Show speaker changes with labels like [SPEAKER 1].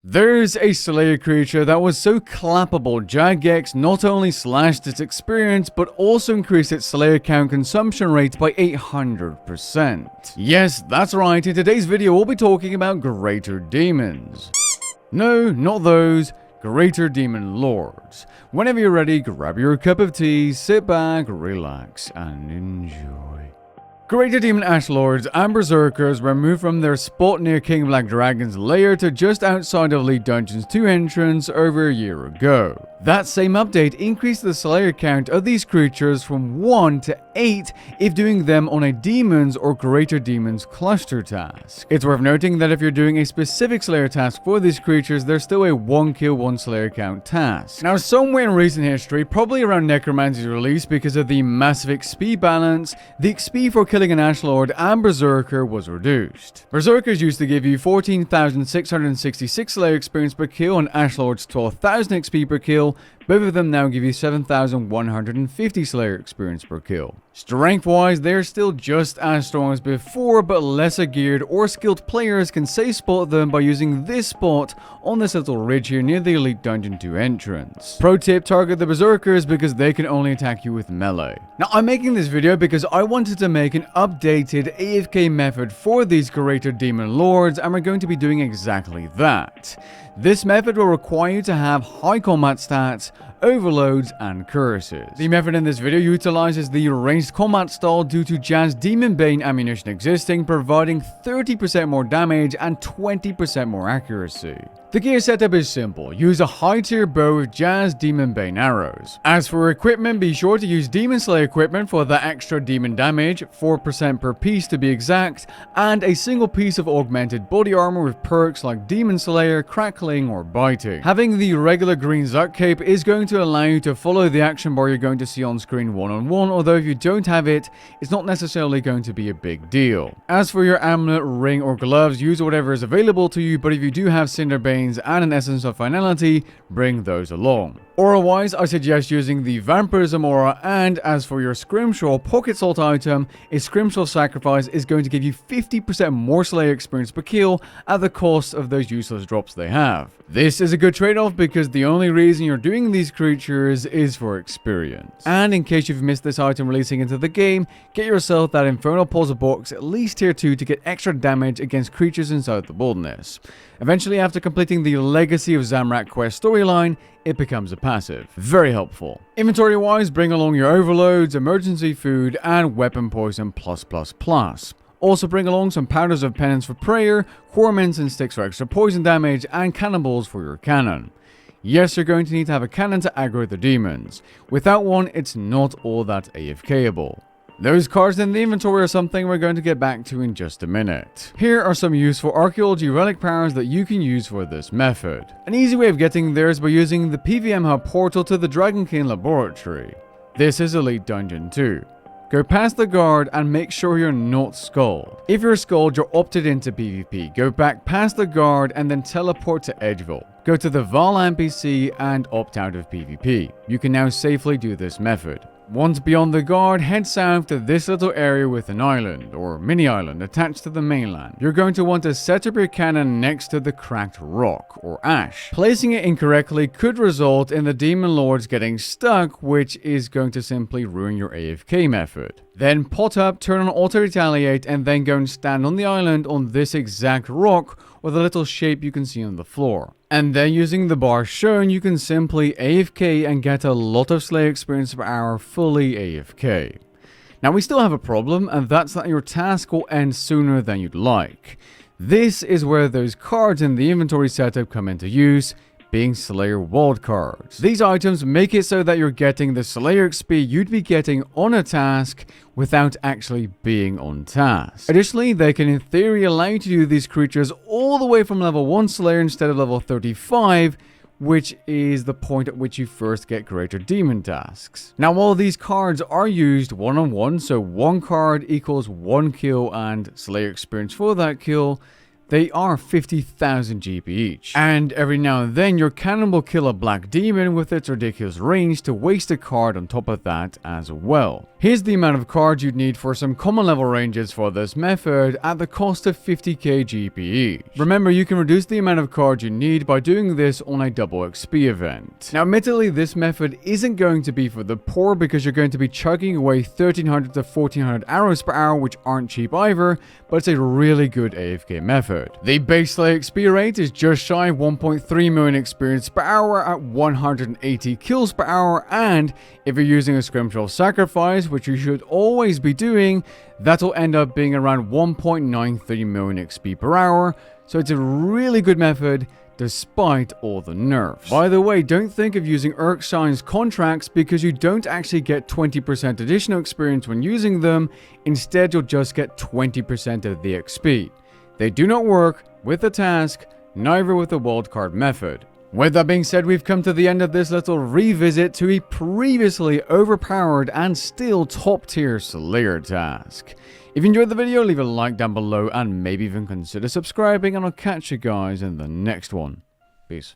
[SPEAKER 1] There's a Slayer creature that was so clappable, Jagex not only slashed its experience, but also increased its Slayer count consumption rate by 800%. Yes, that's right, in today's video we'll be talking about Greater Demons. No, not those. Greater Demon Lords. Whenever you're ready, grab your cup of tea, sit back, relax, and enjoy. Greater Demon Ash Lords and Berserkers were moved from their spot near King Black Dragon's lair to just outside of Elite Dungeons 2 entrance over a year ago. That same update increased the Slayer count of these creatures from 1 to 8 if doing them on a Demons or Greater Demons cluster task. It's worth noting that if you're doing a specific Slayer task for these creatures, there's still a 1 kill 1 Slayer count task. Now somewhere in recent history, probably around Necromancy's release because of the massive XP balance, the XP for killing an Ash Lord and Berserker was reduced. Berserkers used to give you 14,666 Slayer experience per kill and Ash Lords 12,000 XP per kill. Both of them now give you 7,150 Slayer experience per kill. Strength-wise, they're still just as strong as before, but lesser geared or skilled players can safe spot them by using this spot on this little ridge here near the Elite Dungeon 2 entrance. Pro tip, target the Berserkers because they can only attack you with melee. Now, I'm making this video because I wanted to make an updated AFK method for these Greater Demon Lords, and we're going to be doing exactly that. This method will require you to have high combat stats, overloads, and curses. The method in this video utilizes the ranged combat style due to Jazz Demon Bane ammunition existing, providing 30% more damage and 20% more accuracy. The gear setup is simple. Use a high tier bow with Jazz Demon Bane arrows. As for equipment, be sure to use Demon Slayer equipment for the extra demon damage, 4% per piece to be exact, and a single piece of augmented body armor with perks like Demon Slayer, Crackling, or Biting. Having the regular green Zuck cape is going to allow you to follow the action bar you're going to see on screen one-on-one, although if you don't have it, it's not necessarily going to be a big deal. As for your amulet, ring, or gloves, use whatever is available to you, but if you do have Cinder Bane and an Essence of Finality, bring those along. Aura-wise, I suggest using the Vampirism Aura, and as for your Scrimshaw Pocket Salt item, a Scrimshaw Sacrifice is going to give you 50% more Slayer experience per kill at the cost of those useless drops they have. This is a good trade-off because the only reason you're doing these creatures is for experience. And in case you've missed this item releasing into the game, get yourself that Infernal Puzzle box at least tier 2 to get extra damage against creatures inside the wilderness. Eventually, after completing the Legacy of Zamorak quest storyline, it becomes a passive. Very helpful. Inventory wise, bring along your overloads, emergency food, and weapon poison +++. Also bring along some powders of penance for prayer, Quarments and sticks for extra poison damage, and cannonballs for your cannon. Yes, you're going to need to have a cannon to aggro the demons. Without one, it's not all that AFKable. Those cards in the inventory are something we're going to get back to in just a minute. Here are some useful archaeology relic powers that you can use for this method. An easy way of getting there is by using the PVM Hub portal to the Dragon King laboratory. This is Elite Dungeon 2. Go past the guard and make sure you're not skulled. If you're skulled, you're opted into PvP. Go back past the guard and then teleport to Edgeville. Go to the Val NPC and opt out of PvP. You can now safely do this method. Once beyond the guard, head south to this little area with an island, or mini-island, attached to the mainland. You're going to want to set up your cannon next to the cracked rock, or ash. Placing it incorrectly could result in the Demon Lords getting stuck, which is going to simply ruin your AFK method. Then pot up, turn on auto retaliate, and then go and stand on the island on this exact rock, or the little shape you can see on the floor. And then using the bar shown, you can simply AFK and get a lot of Slayer experience per hour fully AFK. Now we still have a problem, and that's that your task will end sooner than you'd like. This is where those cards in the inventory setup come into use, being Slayer wildcards. These items make it so that you're getting the Slayer XP you'd be getting on a task without actually being on task. Additionally, they can in theory allow you to do these creatures all the way from level 1 Slayer instead of level 35, which is the point at which you first get Greater Demon tasks. Now, while these cards are used one-on-one, so one card equals 1 kill and Slayer experience for that kill, they are 50,000 GP each. And every now and then your cannon will kill a black demon with its ridiculous range to waste a card on top of that as well. Here's the amount of cards you'd need for some common level ranges for this method at the cost of 50k GP each. Remember, you can reduce the amount of cards you need by doing this on a double XP event. Now admittedly, this method isn't going to be for the poor because you're going to be chugging away 1300 to 1400 arrows per hour, which aren't cheap either, but it's a really good AFK method. The base Slayer XP rate is just shy of 1.3 million experience per hour at 180 kills per hour, and if you're using a Scrimshaw sacrifice, which you should always be doing, that'll end up being around 1.93 million XP per hour, so it's a really good method despite all the nerfs. By the way, don't think of using Erskine's contracts because you don't actually get 20% additional experience when using them. Instead, you'll just get 20% of the XP. They do not work with the task, neither with the wildcard method. With that being said, we've come to the end of this little revisit to a previously overpowered and still top tier Slayer task. If you enjoyed the video, leave a like down below and maybe even consider subscribing, and I'll catch you guys in the next one. Peace.